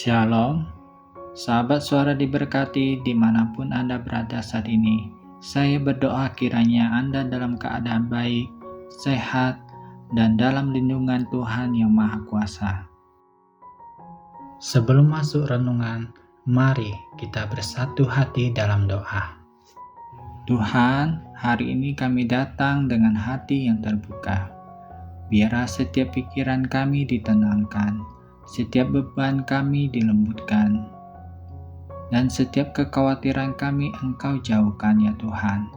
Shalom, sahabat suara diberkati dimanapun Anda berada saat ini. Saya berdoa kiranya Anda dalam keadaan baik, sehat, dan dalam lindungan Tuhan yang Maha Kuasa. Sebelum masuk renungan, mari kita bersatu hati dalam doa. Tuhan, hari ini kami datang dengan hati yang terbuka. Biarlah setiap pikiran kami ditenangkan, setiap beban kami dilembutkan, dan setiap kekhawatiran kami Engkau jauhkan ya Tuhan.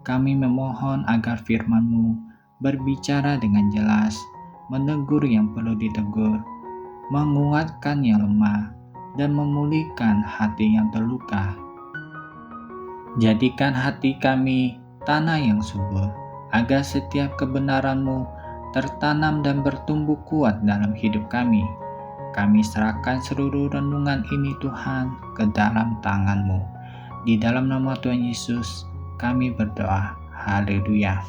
Kami memohon agar firman-Mu berbicara dengan jelas, menegur yang perlu ditegur, menguatkan yang lemah, dan memulihkan hati yang terluka. Jadikan hati kami tanah yang subur, agar setiap kebenaran-Mu tertanam dan bertumbuh kuat dalam hidup kami. Kami serahkan seluruh renungan ini Tuhan ke dalam tangan-Mu. Di dalam nama Tuhan Yesus kami berdoa. Haleluya.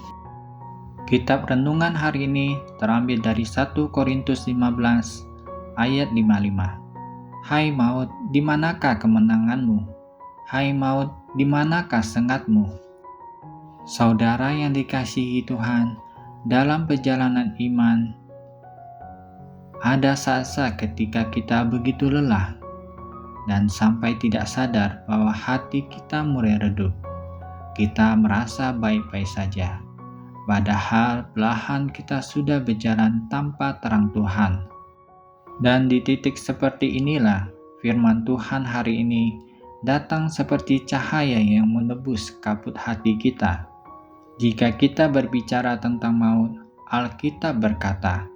Kitab renungan hari ini terambil dari 1 Korintus 15 ayat 55. Hai maut, di manakah kemenanganmu? Hai maut, di manakah sengatmu? Saudara yang dikasihi Tuhan, dalam perjalanan iman, ada saat-saat ketika kita begitu lelah dan sampai tidak sadar bahwa hati kita mulai redup. Kita merasa baik-baik saja, padahal belahan kita sudah berjalan tanpa terang Tuhan. Dan di titik seperti inilah firman Tuhan hari ini datang seperti cahaya yang menebus kabut hati kita. Jika kita berbicara tentang maut, Alkitab berkata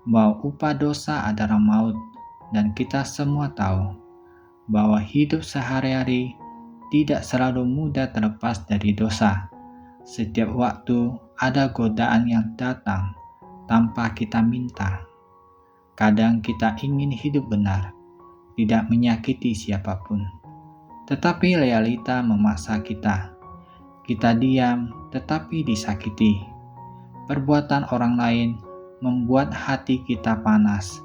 bahwa upah dosa adalah maut, dan kita semua tahu bahwa hidup sehari-hari tidak selalu mudah terlepas dari dosa. Setiap waktu ada godaan yang datang tanpa kita minta. Kadang kita ingin hidup benar, tidak menyakiti siapapun, tetapi realita memaksa kita. Kita diam tetapi disakiti. Perbuatan orang lain membuat hati kita panas,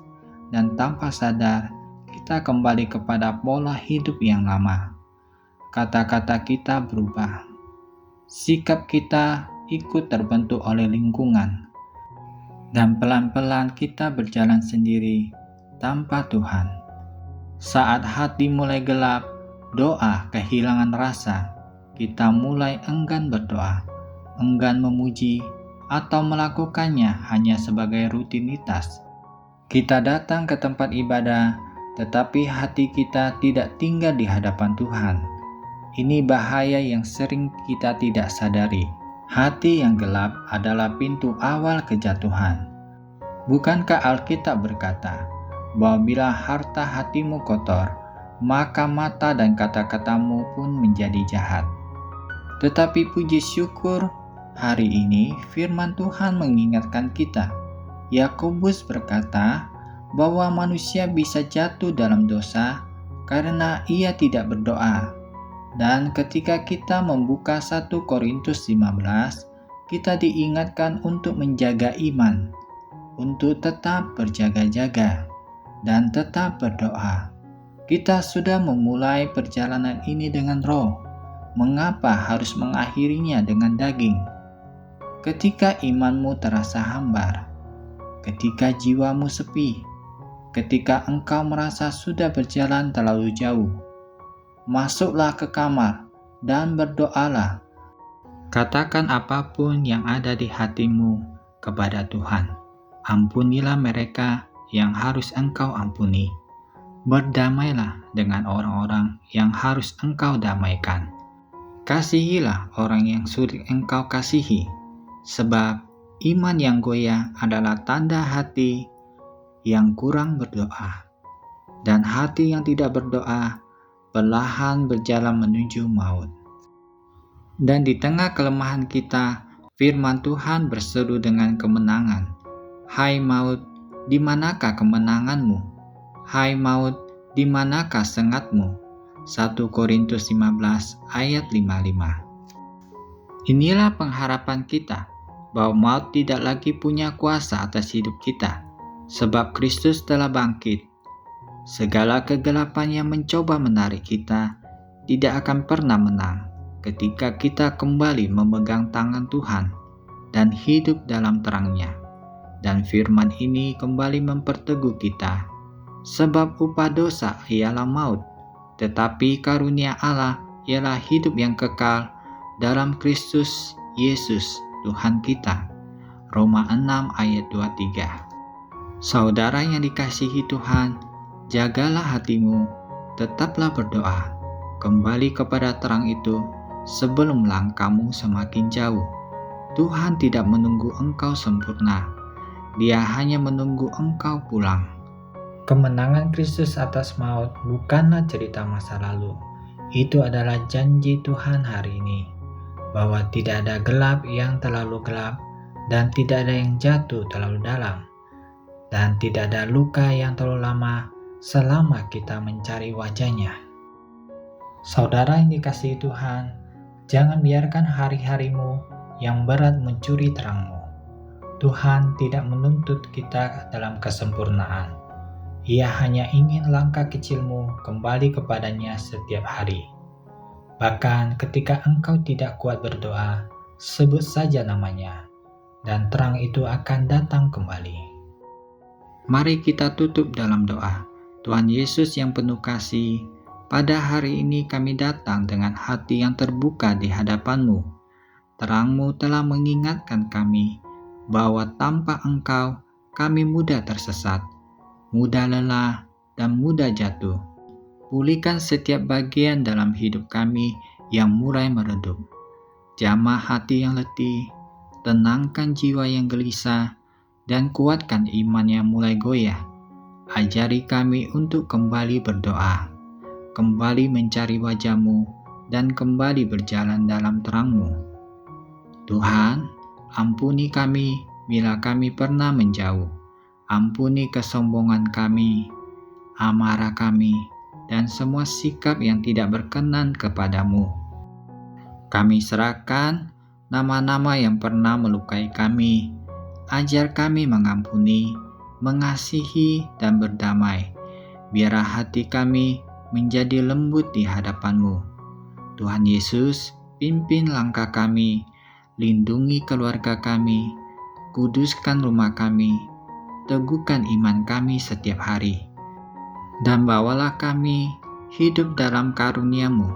dan tanpa sadar kita kembali kepada pola hidup yang lama. Kata-kata kita berubah. Sikap kita ikut terbentuk oleh lingkungan. Dan pelan-pelan kita berjalan sendiri tanpa Tuhan. Saat hati mulai gelap, doa kehilangan rasa. Kita mulai enggan berdoa, enggan memuji, atau melakukannya hanya sebagai rutinitas. Kita datang ke tempat ibadah, tetapi hati kita tidak tinggal di hadapan Tuhan. Ini bahaya yang sering kita tidak sadari. Hati yang gelap adalah pintu awal kejatuhan. Bukankah Alkitab berkata bahwa bila harta hatimu kotor, maka mata dan kata-katamu pun menjadi jahat? Tetapi puji syukur, hari ini firman Tuhan mengingatkan kita. Yakobus berkata bahwa manusia bisa jatuh dalam dosa karena ia tidak berdoa. Dan ketika kita membuka 1 Korintus 15, kita diingatkan untuk menjaga iman, untuk tetap berjaga-jaga, dan tetap berdoa. Kita sudah memulai perjalanan ini dengan roh. Mengapa harus mengakhirinya dengan daging? Ketika imanmu terasa hambar, ketika jiwamu sepi, ketika engkau merasa sudah berjalan terlalu jauh, masuklah ke kamar dan berdoalah. Katakan apapun yang ada di hatimu kepada Tuhan. Ampunilah mereka yang harus engkau ampuni. Berdamailah dengan orang-orang yang harus engkau damaikan. Kasihilah orang yang sulit engkau kasihi, sebab iman yang goyah adalah tanda hati yang kurang berdoa, dan hati yang tidak berdoa perlahan berjalan menuju maut. Dan di tengah kelemahan kita, firman Tuhan berseru dengan kemenangan. Hai maut, di manakah kemenanganmu? Hai maut, di manakah sengatmu? 1 Korintus 15 ayat 55. Inilah pengharapan kita bahwa maut tidak lagi punya kuasa atas hidup kita, sebab Kristus telah bangkit. Segala kegelapan yang mencoba menarik kita tidak akan pernah menang ketika kita kembali memegang tangan Tuhan dan hidup dalam terang-Nya. Dan firman ini kembali memperteguh kita, sebab upah dosa ialah maut, tetapi karunia Allah ialah hidup yang kekal dalam Kristus Yesus Tuhan kita. Roma 6 ayat 23. Saudara yang dikasihi Tuhan, jagalah hatimu, tetaplah berdoa, kembali kepada terang itu sebelum langkahmu semakin jauh. Tuhan tidak menunggu engkau sempurna, Dia hanya menunggu engkau pulang. Kemenangan Kristus atas maut bukanlah cerita masa lalu. Itu adalah janji Tuhan hari ini, bahwa tidak ada gelap yang terlalu gelap, dan tidak ada yang jatuh terlalu dalam, dan tidak ada luka yang terlalu lama selama kita mencari wajah-Nya. Saudara yang dikasihi Tuhan, jangan biarkan hari-harimu yang berat mencuri terangmu. Tuhan tidak menuntut kita dalam kesempurnaan. Ia hanya ingin langkah kecilmu kembali kepadanya setiap hari. Bahkan ketika engkau tidak kuat berdoa, sebut saja namanya, dan terang itu akan datang kembali. Mari kita tutup dalam doa. Tuhan Yesus yang penuh kasih, pada hari ini kami datang dengan hati yang terbuka di hadapan-Mu. Terang-Mu telah mengingatkan kami bahwa tanpa Engkau kami mudah tersesat, mudah lelah, dan mudah jatuh. Pulihkan setiap bagian dalam hidup kami yang mulai meredup. Jamah hati yang letih, tenangkan jiwa yang gelisah, dan kuatkan iman yang mulai goyah. Ajari kami untuk kembali berdoa, kembali mencari wajah-Mu, dan kembali berjalan dalam terang-Mu. Tuhan, ampuni kami bila kami pernah menjauh. Ampuni kesombongan kami, amarah kami, dan semua sikap yang tidak berkenan kepadamu. Kami serahkan nama-nama yang pernah melukai kami. Ajar kami mengampuni, mengasihi, dan berdamai. Biarlah hati kami menjadi lembut di hadapan-Mu. Tuhan Yesus, pimpin langkah kami, lindungi keluarga kami, kuduskan rumah kami, teguhkan iman kami setiap hari. Dan bawalah kami hidup dalam karunia-Mu,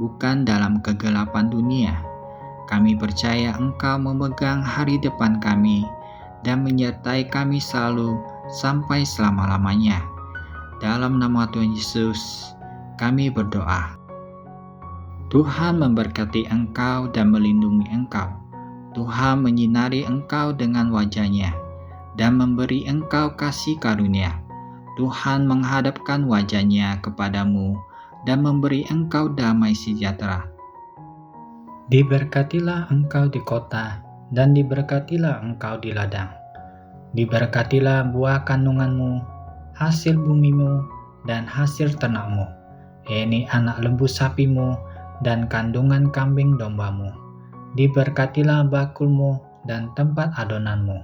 bukan dalam kegelapan dunia. Kami percaya Engkau memegang hari depan kami dan menyertai kami selalu sampai selama-lamanya. Dalam nama Tuhan Yesus, kami berdoa. Tuhan memberkati engkau dan melindungi engkau. Tuhan menyinari engkau dengan wajah-Nya dan memberi engkau kasih karunia. Tuhan menghadapkan wajah-Nya kepadamu dan memberi engkau damai sejahtera. Diberkatilah engkau di kota dan diberkatilah engkau di ladang. Diberkatilah buah kandunganmu, hasil bumimu, dan hasil ternakmu, yakni anak lembu sapimu dan kandungan kambing dombamu. Diberkatilah bakulmu dan tempat adonanmu.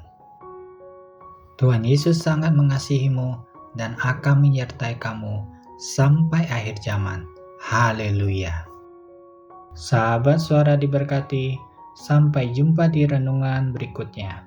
Tuhan Yesus sangat mengasihimu dan akan menyertai kamu sampai akhir zaman. Haleluya. Sahabat Suara diberkati, sampai jumpa di renungan berikutnya.